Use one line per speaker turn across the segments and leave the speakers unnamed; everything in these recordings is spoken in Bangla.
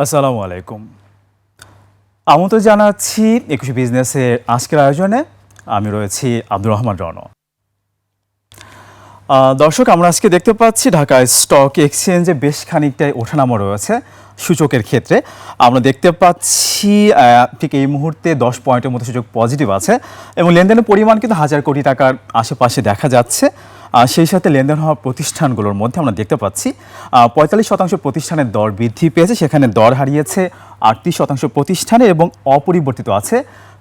আসসালামু আলাইকুম। আমন্ত্রণ জানাচ্ছি ২১ বিজনেসের আজকের আয়োজনে। আমি রয়েছি আব্দুর রহমান রণ। দর্শক, আমরা আজকে দেখতে পাচ্ছি ঢাকা স্টক এক্সচেঞ্জে বেশ খানিকটাই ওঠানামা রয়েছে সূচকের ক্ষেত্রে। আমরা দেখতে পাচ্ছি ঠিক এই মুহূর্তে ১০ পয়েন্টের মতো সূচক পজিটিভ আছে এবং লেনদেনের পরিমাণ কিন্তু ১,০০০ কোটি টাকার আশেপাশে দেখা যাচ্ছে। সেই সাথে লেনদেন হওয়া প্রতিষ্ঠানগুলোর মধ্যে আমরা দেখতে পাচ্ছি ৪৫% প্রতিষ্ঠানের দর বৃদ্ধি পেয়েছে, সেখানে দর হারিয়েছে ৩৮% প্রতিষ্ঠানে এবং অপরিবর্তিত আছে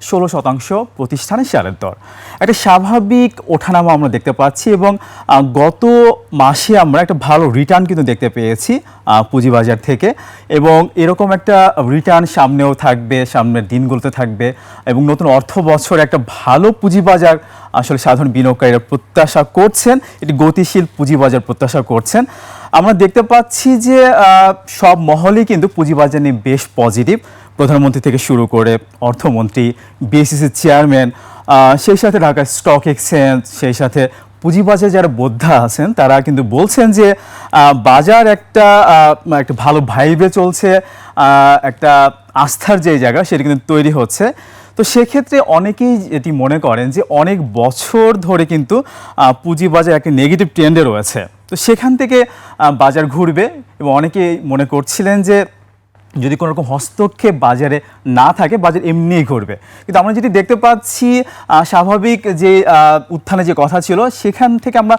১৬% প্রতিষ্ঠানের শেয়ারের দর। একটা স্বাভাবিক ওঠানামা আমরা দেখতে পাচ্ছি এবং গত মাসে আমরা একটা ভালো রিটার্ন কিন্তু দেখতে পেয়েছি পুঁজিবাজার থেকে এবং এরকম একটা রিটার্ন সামনেও থাকবে, সামনের দিনগুলোতে থাকবে এবং নতুন অর্থ বছরে একটা ভালো পুঁজিবাজার আসলে সাধারণ বিনিয়োগকারীরা প্রত্যাশা করছেন, এটি গতিশীল পুঁজিবাজার প্রত্যাশা করছেন। আমরা দেখতে পাচ্ছি যে সব মহলেই কিন্তু পুঁজিবাজার নিয়ে বেশ পজিটিভ, প্রধানমন্ত্রী থেকে শুরু করে অর্থমন্ত্রী, বিএসইসির চেয়ারম্যান, সেই সাথে ঢাকা স্টক এক্সচেঞ্জ, সেই সাথে পুঁজিবাজারে যারা বোদ্ধা আছেন তারা কিন্তু বলছেন যে বাজার একটা ভালো ভাইবে চলছে, একটা আস্থার যে জায়গা সেটা কিন্তু তৈরি হচ্ছে। তো সেক্ষেত্রে অনেকেই এটি মনে করেন যে অনেক বছর ধরে কিন্তু পুঁজিবাজার একটা নেগেটিভ ট্রেন্ডে রয়েছে, তো সেখান থেকে বাজার ঘুরবে এবং অনেকেই মনে করছিলেন যে যদি কোনো রকম হস্তক্ষেপ বাজারে না থাকে বাজার এমনিই ঘুরবে। কিন্তু আমরা যেটি দেখতে পাচ্ছি স্বাভাবিক যে উত্থানে যে কথা ছিল সেখান থেকে আমরা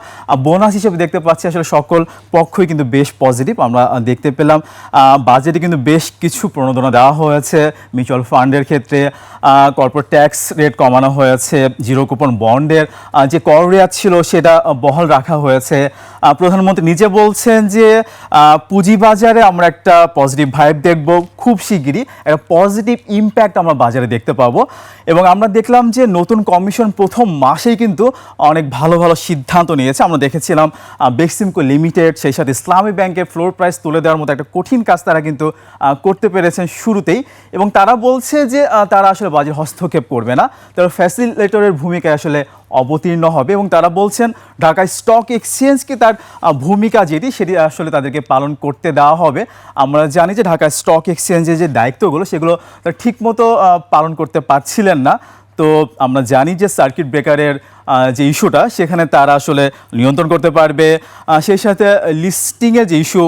বোনাস হিসেবে দেখতে পাচ্ছি আসলে সকল পক্ষই কিন্তু বেশ পজিটিভ। আমরা দেখতে পেলাম বাজেটে কিন্তু বেশ কিছু প্রণোদনা দেওয়া হয়েছে মিউচুয়াল ফান্ডের ক্ষেত্রে, কর্পোরেট ট্যাক্স রেট কমানো হয়েছে, জিরো কুপন বন্ডের যে কর রেয়াত ছিল সেটা বহাল রাখা হয়েছে। প্রধানমন্ত্রী নিজে বলছেন যে পুঁজিবাজারে আমরা একটা পজিটিভ ভাইব দেখব, খুব শিগগিরই একটা পজিটিভ ইম্প্যাক্ট আমরা বাজারে দেখতে পাবো। এবং আমরা দেখলাম যে নতুন কমিশন প্রথম মাসেই কিন্তু অনেক ভালো ভালো সিদ্ধান্ত নিয়েছে। আমরা দেখেছিলাম বেক্সিমকো লিমিটেড, সেই সাথে ইসলামী ব্যাংকের ফ্লোর প্রাইস তুলে দেওয়ার মতো একটা কঠিন কাজ তারা কিন্তু করতে পেরেছেন শুরুতেই এবং তারা বলছে যে তারা আসলে বাজারে হস্তক্ষেপ করবে না, তারা ফ্যাসিলিটেটরের ভূমিকায় আসলে অবতীর্ণ হবে এবং তারা বলছেন ঢাকা স্টক এক্সচেঞ্জকে তার ভূমিকা সেটি আসলে তাদেরকে পালন করতে দেওয়া হবে। আমরা জানি যে ঢাকা স্টক এক্সচেঞ্জের যে দায়িত্বগুলো সেগুলো তারা ঠিকমতো পালন করতে পারছিলেন না। তো আমরা জানি যে সার্কিট ব্রেকারের যে ইস্যুটা সেখানে তারা আসলে নিয়ন্ত্রণ করতে পারবে, সেই সাথে লিস্টিংয়ের যে ইস্যু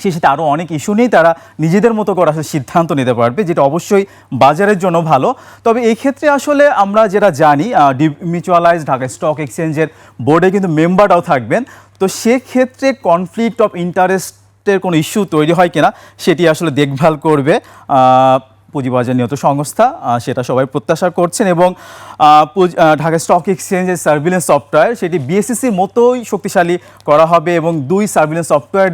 সেই সাথে আরও অনেক ইস্যু নিয়েই তারা নিজেদের মতো করে আসলে সিদ্ধান্ত নিতে পারবে, যেটা অবশ্যই বাজারের জন্য ভালো। তবে এই ক্ষেত্রে আসলে আমরা যেটা জানি ডিমিউচুয়ালাইজড ঢাকা স্টক এক্সচেঞ্জের বোর্ডে কিন্তু মেম্বাররাও থাকবেন, তো সেক্ষেত্রে কনফ্লিক্ট অফ ইন্টারেস্টের কোনো ইস্যু তৈরি হয় কিনা সেটি আসলে দেখভাল করবে পুঁজিবাজার নিয়ত সংস্থা, সেটা সবাই প্রত্যাশা করছেন। এবং ঢাকা স্টক এক্সচেঞ্জের সার্ভিলেন্স সফটওয়্যার সেটি বিএসইসির মতোই শক্তিশালী করা হবে এবং 2 সার্ভিলেন্স সফটওয়্যার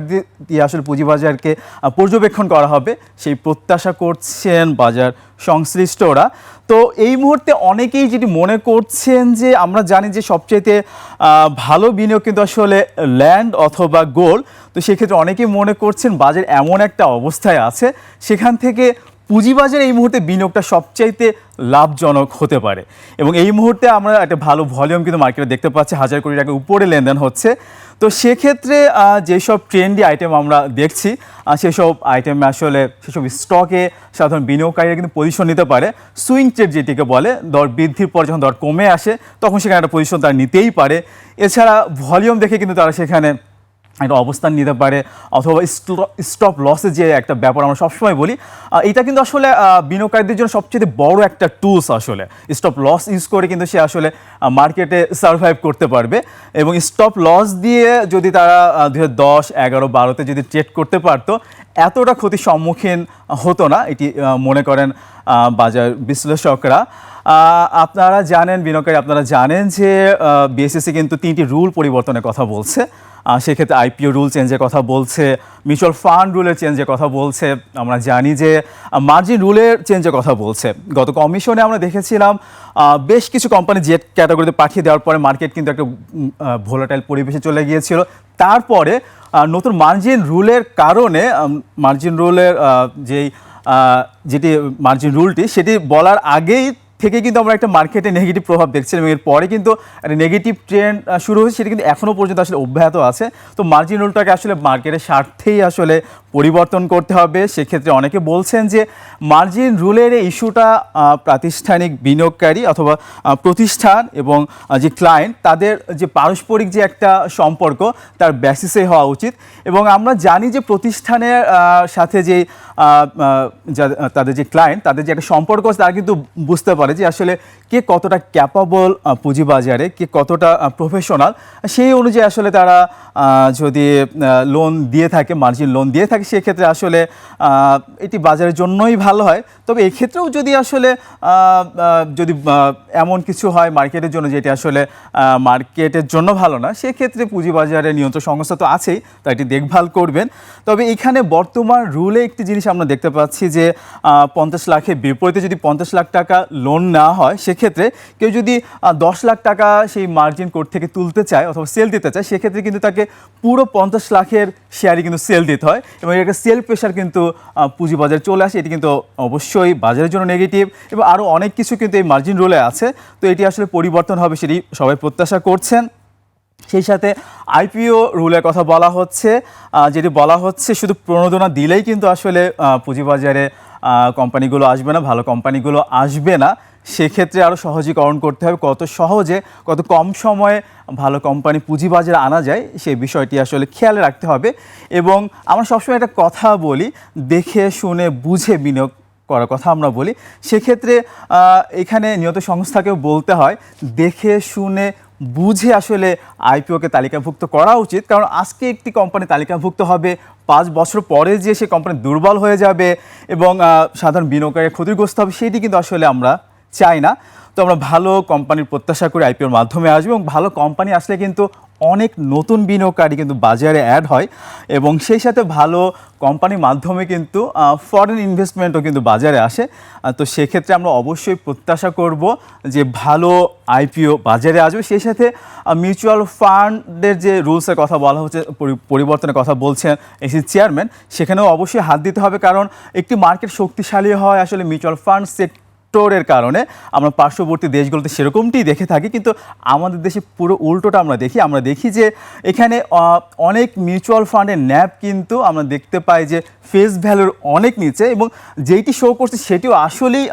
দিয়ে আসলে পুঁজিবাজারকে পর্যবেক্ষণ করা হবে, সেই প্রত্যাশা করছেন বাজার সংশ্লিষ্টরা। তো এই মুহূর্তে অনেকেই যেটি মনে করছেন যে আমরা জানি যে সবচেয়ে ভালো বিনিয়োগ কিন্তু আসলে ল্যান্ড অথবা গোল্ড, তো সেক্ষেত্রে অনেকেই মনে করছেন বাজার এমন একটা অবস্থায় আছে সেখান থেকে পুঁজিবাজারে এই মুহূর্তে বিনিয়োগটা সবচাইতে লাভজনক হতে পারে এবং এই মুহূর্তে আমরা একটা ভালো ভলিউম কিন্তু মার্কেটে দেখতে পাচ্ছি, ১,০০০ কোটি টাকার উপরে লেনদেন হচ্ছে। তো সেক্ষেত্রে যেসব ট্রেন্ডি আইটেম আমরা দেখছি সেসব আইটেমে আসলে সেসব স্টকে সাধারণ বিনিয়োগকারীরা কিন্তু পজিশন নিতে পারে। সুইং ট্রেড যেটিকে বলে, দর বৃদ্ধির পর যখন দর কমে আসে তখন সেখানে একটা পজিশন তারা নিতেই পারে। এছাড়া ভলিউম দেখে কিন্তু তারা সেখানে একটা অবস্থান নিতে পারে অথবা স্টপ লসের যে একটা ব্যাপার আমরা সবসময় বলি, এটা কিন্তু আসলে বিনিয়োগকারীদের জন্য সবচেয়ে বড় একটা টুলস। আসলে স্টপ লস ইউজ করে কিন্তু সে আসলে মার্কেটে সার্ভাইভ করতে পারবে এবং স্টপ লস দিয়ে যদি তারা 2010, 11, 12তে যদি ট্রেড করতে পারতো এতটা ক্ষতির সম্মুখীন হতো না, এটি মনে করেন বাজার বিশ্লেষকরা। আপনারা জানেন, বিনিয়োগকারী আপনারা জানেন যে বিএসইসি কিন্তু 3টি রুল পরিবর্তনের কথা বলছে। সেক্ষেত্রে আইপিও রুল চেঞ্জের কথা বলছে, মিউচুয়াল ফান্ড রুলের চেঞ্জের কথা বলছে, আমরা জানি যে মার্জিন রুলের চেঞ্জের কথা বলছে। গত কমিশনে আমরা দেখেছিলাম বেশ কিছু কোম্পানি জেড ক্যাটাগরিতে পাঠিয়ে দেওয়ার পরে মার্কেট কিন্তু একটা ভোলাটাইল পরিবেশে চলে গিয়েছিল। তারপরে নতুন মার্জিন রুলের কারণে মার্জিন রুলের যেটি মার্জিন রুলটি সেটি বলার আগেই থেকে কিন্তু আমরা একটা মার্কেটে নেগেটিভ প্রভাব দেখছিলাম এবং এরপরে কিন্তু একটা নেগেটিভ ট্রেন্ড শুরু হয়েছে, সেটা কিন্তু এখনও পর্যন্ত আসলে অব্যাহত আছে। তো মার্জিন রুলটাকে আসলে মার্কেটের স্বার্থেই আসলে পরিবর্তন করতে হবে। সেক্ষেত্রে অনেকে বলছেন যে মার্জিন রুলের এই ইস্যুটা প্রাতিষ্ঠানিক বিনিয়োগকারী অথবা প্রতিষ্ঠান এবং যে ক্লায়েন্ট তাদের যে পারস্পরিক যে একটা সম্পর্ক তার বেসিসে হওয়া উচিত। এবং আমরা জানি যে প্রতিষ্ঠানের সাথে যে তাদের যে ক্লায়েন্ট তাদের যে একটা সম্পর্ক আছে তারা কিন্তু বুঝতে পারে যে আসলে কে কতটা ক্যাপাবল পুঁজিবাজারে, কে কতটা প্রফেশনাল, সেই অনুযায়ী আসলে তারা যদি লোন দিয়ে থাকে, মার্জিন লোন দিয়ে থাকে, সেক্ষেত্রে আসলে এটি বাজারের জন্যই ভালো হয়। তবে এক্ষেত্রেও যদি আসলে যদি এমন কিছু হয় মার্কেটের জন্য যেটি আসলে মার্কেটের জন্য ভালো না, সেক্ষেত্রে পুঁজিবাজারের নিয়ন্ত্রণ সংস্থা তো আছেই, তাই এটি দেখভাল করবেন। তবে এখানে বর্তমান রুলে একটি জিনিস আমরা দেখতে পাচ্ছি যে 50 লাখের বিপরীতে যদি 50 লাখ টাকা লোন নেওয়া হয়, সেক্ষেত্রে কেউ যদি 10 লাখ টাকা সেই মার্জিন কোড থেকে তুলতে চায় অথবা সেল দিতে চায়, সেক্ষেত্রে কিন্তু তাকে পুরো 50 লাখের শেয়ারই কিন্তু সেল দিতে হয় এবং একটা সেল প্রেশার কিন্তু পুঁজিবাজারে চলে আসে। এটি কিন্তু অবশ্যই বাজারের জন্য নেগেটিভ এবং আরও অনেক কিছু কিন্তু এই মার্জিন রুলে আছে। তো এটি আসলে পরিবর্তন হবে সেটি সবাই প্রত্যাশা করছেন। সেই সাথে আইপিও রুলের কথা বলা হচ্ছে, যেটি বলা হচ্ছে শুধু প্রণোদনা দিলেই কিন্তু আসলে পুঁজিবাজারে কোম্পানিগুলো আসবে না, ভালো কোম্পানিগুলো আসবে না। সেক্ষেত্রে আরও সহজীকরণ করতে হবে, কত সহজে কত কম সময়ে ভালো কোম্পানি পুঁজিবাজারে আনা যায় সেই বিষয়টি আসলে খেয়াল রাখতে হবে। এবং আমরা সবসময় একটা কথা বলি, দেখে শুনে বুঝে বিনিয়োগ করার কথা আমরা বলি। সেক্ষেত্রে এখানে নিয়ত সংস্থাকেও বলতে হয় দেখে শুনে বুঝে আসলে আইপিওকে তালিকাভুক্ত করা উচিত। কারণ আজকে একটি কোম্পানি তালিকাভুক্ত হবে, 5 বছর পরে যে সে কোম্পানি দুর্বল হয়ে যাবে এবং সাধারণ বিনিয়োগকারী ক্ষতিগ্রস্ত হবে, সেটি কিন্তু আসলে আমরা চাই না। তো আমরা ভালো কোম্পানির প্রত্যাশা করে আইপিওর মাধ্যমে আসবে এবং ভালো কোম্পানি আসলে কিন্তু অনেক নতুন বিনিয়োগকারী কিন্তু বাজারে অ্যাড হয় এবং সেই সাথে ভালো কোম্পানির মাধ্যমে কিন্তু ফরেন ইনভেস্টমেন্টও কিন্তু বাজারে আসে। তো সেক্ষেত্রে আমরা অবশ্যই প্রত্যাশা করব যে ভালো আইপিও বাজারে আসবে। সেই সাথে মিউচুয়াল ফান্ডের যে রুলসের কথা বলা হচ্ছে, পরিবর্তনের কথা বলছেন এসি চেয়ারম্যান, সেখানেও অবশ্যই হাত দিতে হবে। কারণ একটি মার্কেট শক্তিশালী হয় আসলে মিউচুয়াল ফান্ড সেক্টরের কারণে। আমরা পার্শ্ববর্তী দেশগুলোতে সেরকমটি দেখে থাকি, কিন্তু আমাদের দেশে পুরো উল্টোটা আমরা দেখি যে এখানে অনেক মিউচুয়াল ফান্ডের ন্যাব কিন্তু আমরা দেখতে পাই যে ফেস ভ্যালুর অনেক নিচে এবং যেইটি শো করছে সেটিও আসলেই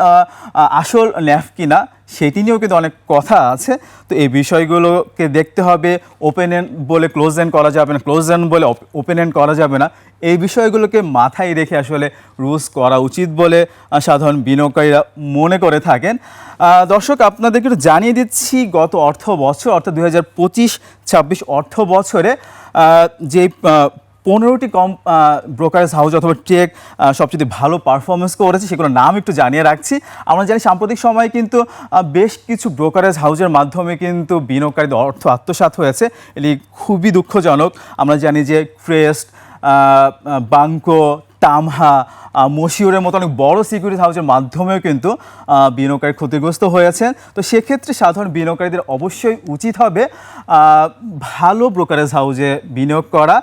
আসল ন্যাব কিনা সেটি নিয়েও কিন্তু অনেক কথা আছে। তো এই বিষয়গুলোকে দেখতে হবে। ওপেন এন্ড বলে ক্লোজ এন্ড করা যাবে না, ক্লোজ এন্ড বলে ওপেন এন্ড করা যাবে না। এই বিষয়গুলোকে মাথায় রেখে আসলে রুলস করা উচিত বলে সাধারণ বিনিয়োগকারীরা মনে করে থাকেন। দর্শক, আপনাদেরকে একটু জানিয়ে দিচ্ছি, গত অর্থ বছর অর্থাৎ 2025-26 অর্থ বছরে যে 15টি ব্রোকারেজ হাউস অথবা টেক সবচেয়ে ভালো পারফরমেন্স করেছে সেগুলোর নাম একটু জানিয়ে রাখছি। আমরা জানি সাম্প্রতিক সময়ে কিন্তু বেশ কিছু ব্রোকারেজ হাউসের মাধ্যমে কিন্তু বিনিয়োগকারীদের অর্থ আত্মসাৎ হয়েছে। এটি খুবই দুঃখজনক। আমরা জানি যে ক্রেস্ট, বাংকো, তামহা, মশিউরের মতো অনেক বড় সিকিউরিটি হাউসের মাধ্যমেও কিন্তু বিনিয়োগকারী ক্ষতিগ্রস্ত হয়েছেন। তো সেক্ষেত্রে সাধারণ বিনিয়োগকারীদের অবশ্যই উচিত হবে ভালো ব্রোকারেজ হাউসে বিনিয়োগ করা,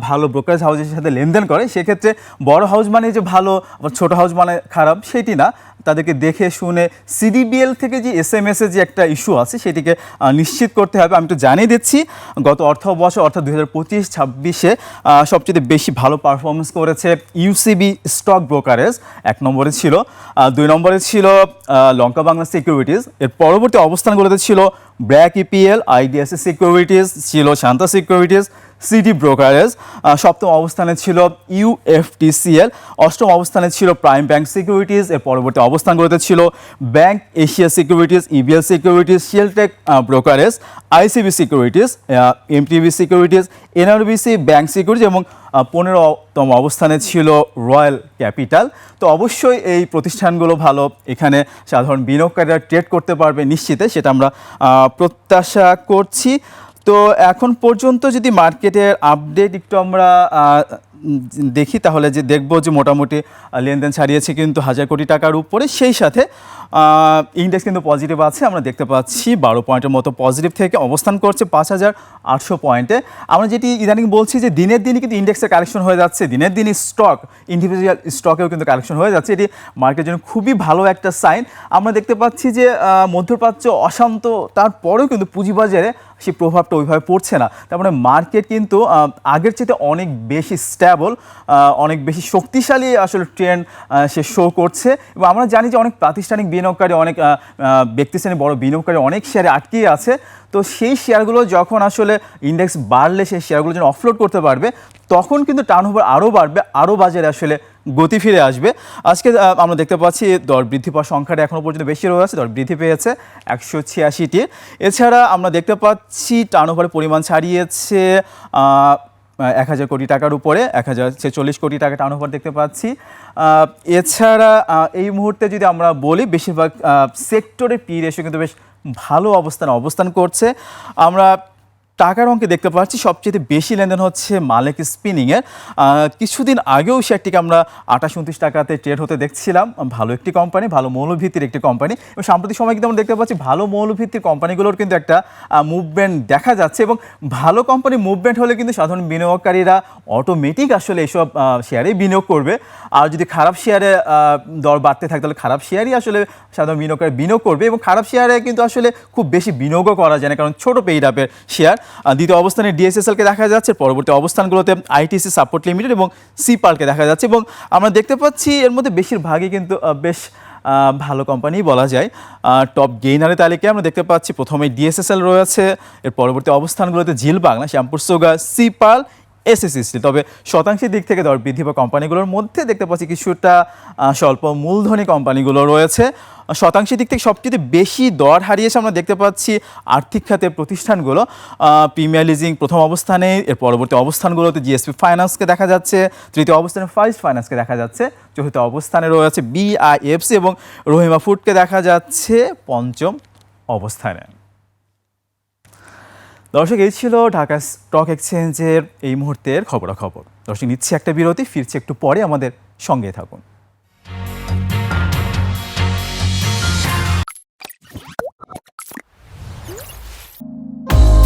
ভালো ব্রোকারেজ হাউসের সাথে লেনদেন করে। সেক্ষেত্রে বড় হাউস মানে যে ভালো, আবার ছোটো হাউস মানে খারাপ সেটি না। তাদেরকে দেখে শুনে সিডিবিএল থেকে যে এসএমএসের যে একটা ইস্যু আছে সেটিকে নিশ্চিত করতে হবে। আমি একটু জানিয়ে দিচ্ছি, গত অর্থ বছর অর্থাৎ 2025-26-এ সবচেয়ে বেশি ভালো পারফরমেন্স করেছে ইউসিবি স্টক ব্রোকারেজ, 1 নম্বরে ছিল। 2 নম্বরে ছিল লঙ্কা বাংলা সিকিউরিটিজ। এর পরবর্তী অবস্থানগুলোতে ছিল ব্র্যাক ইপিএল, আইডিএসসি সিকিউরিটিজ, ছিল শান্তা সিকিউরিটিজ, সিটি ব্রোকারেজ। 7ম অবস্থানে ছিল ইউএফটিসিএল। 8ম অবস্থানে ছিল প্রাইম ব্যাংক সিকিউরিটিজ। এর পরবর্তী অবস্থানগুলোতে ছিল bank Asia securities, EBL securities, Shiltech brokerage, ICB securities, MTB securities, NRBC bank securities এবং 15তম অবস্থানে ছিল রয়্যাল ক্যাপিটাল। তো অবশ্যই এই প্রতিষ্ঠানগুলো ভালো, এখানে সাধারণ বিনিয়োগকারীরা ট্রেড করতে পারবে নিশ্চিতে, সেটা আমরা প্রত্যাশা করছি। তো এখন পর্যন্ত যদি মার্কেটের আপডেট একটু আমরা দেখি তাহলে যে দেখব যে মোটামুটি লেনদেন ছাড়িয়েছে কিন্তু 1000 কোটি টাকার উপরে। সেই সাথে ইন্ডেক্স কিন্তু পজিটিভ আছে, আমরা দেখতে পাচ্ছি 12 পয়েন্টের মতো পজিটিভ থেকে অবস্থান করছে 5800 পয়েন্টে। আমরা যেটি ইদানিং বলছি যে দিনের দিনই কিন্তু ইন্ডেক্সের কালেকশন হয়ে যাচ্ছে, দিনের দিনই স্টক, ইন্ডিভিজুয়াল স্টকেও কিন্তু কালেকশন হয়ে যাচ্ছে। এটি মার্কেটের জন্য খুবই ভালো একটা সাইন। আমরা দেখতে পাচ্ছি যে মধ্যপ্রাচ্য অশান্ত, তারপরেও কিন্তু পুঁজিবাজারে সেই প্রভাবটা ওইভাবে পড়ছে না। তার মানে মার্কেট কিন্তু আগের চেয়ে অনেক বেশি স্ট্যাবল, অনেক বেশি শক্তিশালী আসলে ট্রেন্ড সে শো করছে। এবং আমরা জানি যে অনেক প্রাতিষ্ঠানিক বিনিয়োগকারী, অনেক ব্যক্তিশ্রেণী বড় বিনিয়োগকারী অনেক শেয়ারে আটকিয়ে আছে। তো সেই শেয়ারগুলো যখন আসলে ইন্ডেক্স বাড়লে সেই শেয়ারগুলো যখন অফলোড করতে পারবে, তখন কিন্তু টার্নওভার আরও বাড়বে, আরও বাজারে আসলে গতি ফিরে আসবে। আজকে আমরা দেখতে পাচ্ছি দর বৃদ্ধি পাওয়ার সংখ্যাটা এখনও পর্যন্ত বেশি রয়েছে, দর বৃদ্ধি পেয়েছে 186টি। এছাড়া আমরা দেখতে পাচ্ছি টার্নওভারের পরিমাণ ছাড়িয়েছে 1,000 কোটি টাকার উপরে, 1,046 কোটি টাকা টার্নওভার দেখতে পাচ্ছি। এছাড়া এই মুহূর্তে যদি আমরা বলি, বেশিরভাগ সেক্টরের পি রেশিও কিন্তু বেশ ভালো অবস্থান করছে। আমরা টাকার অঙ্কে দেখতে পাচ্ছি সবচেয়ে বেশি লেনদেন হচ্ছে মালেক স্পিনিংয়ের। কিছুদিন আগেও শেয়ারটিকে আমরা 28-29 টাকাতে ট্রেড হতে দেখছিলাম। ভালো একটি কোম্পানি, ভালো মৌলভিত্তির একটি কোম্পানি, এবং সাম্প্রতিক সময় কিন্তু আমরা দেখতে পাচ্ছি ভালো মৌলভিত্তির কোম্পানিগুলোর কিন্তু একটা মুভমেন্ট দেখা যাচ্ছে। এবং ভালো কোম্পানি মুভমেন্ট হলে কিন্তু সাধারণ বিনিয়োগকারীরা অটোমেটিক আসলে এইসব শেয়ারেই বিনিয়োগ করবে। আর যদি খারাপ শেয়ারে দর বাড়তে থাকে, তাহলে খারাপ শেয়ারই আসলে সাধারণ বিনিয়োগকারী বিনিয়োগ করবে। এবং খারাপ শেয়ারে কিন্তু আসলে খুব বেশি বিনিয়োগও করা যায় না, কারণ ছোট পেইড আপের শেয়ার। দ্বিতীয় অবস্থানে ডিএসএসএলকে দেখা যাচ্ছে, পরবর্তী অবস্থানগুলোতে আইটিসি সাপোর্ট লিমিটেড এবং সিপালকে দেখা যাচ্ছে। এবং আমরা দেখতে পাচ্ছি এর মধ্যে বেশিরভাগই কিন্তু বেশ ভালো কোম্পানি বলা যায়। টপ গেইনারের তালিকায় আমরা দেখতে পাচ্ছি প্রথমে ডিএসএসএল রয়েছে, এর পরবর্তী অবস্থানগুলোতে জিল বাংলা, শ্যামপুর সুগার, সিপাল, এসএসসি স্টিল। তবে শতাংশের দিক থেকে দর বৃদ্ধি বা কোম্পানিগুলোর মধ্যে দেখতে পাচ্ছি কিছুটা স্বল্প মূলধনী কোম্পানিগুলো রয়েছে। শতাংশের দিক থেকে সবচেয়ে বেশি দর হারিয়েছে আমরা দেখতে পাচ্ছি আর্থিক খাতের প্রতিষ্ঠানগুলো। প্রিমিয়ার লিজিং প্রথম অবস্থানে, এর পরবর্তী অবস্থানগুলোতে জিএসপি ফাইন্যান্সকে দেখা যাচ্ছে, তৃতীয় অবস্থানে ফার্স্ট ফাইন্যান্সকে দেখা যাচ্ছে, চতুর্থ অবস্থানে রয়েছে বিআইএফসি এবং রহিমা ফুডকে দেখা যাচ্ছে পঞ্চম অবস্থানে। দর্শক, এই ছিল ঢাকা স্টক এক্সচেঞ্জের এই মুহূর্তের খবরাখবর। দর্শক, নিচ্ছে একটা বিরতি, ফিরছে একটু পরে, আমাদের সঙ্গে থাকুন।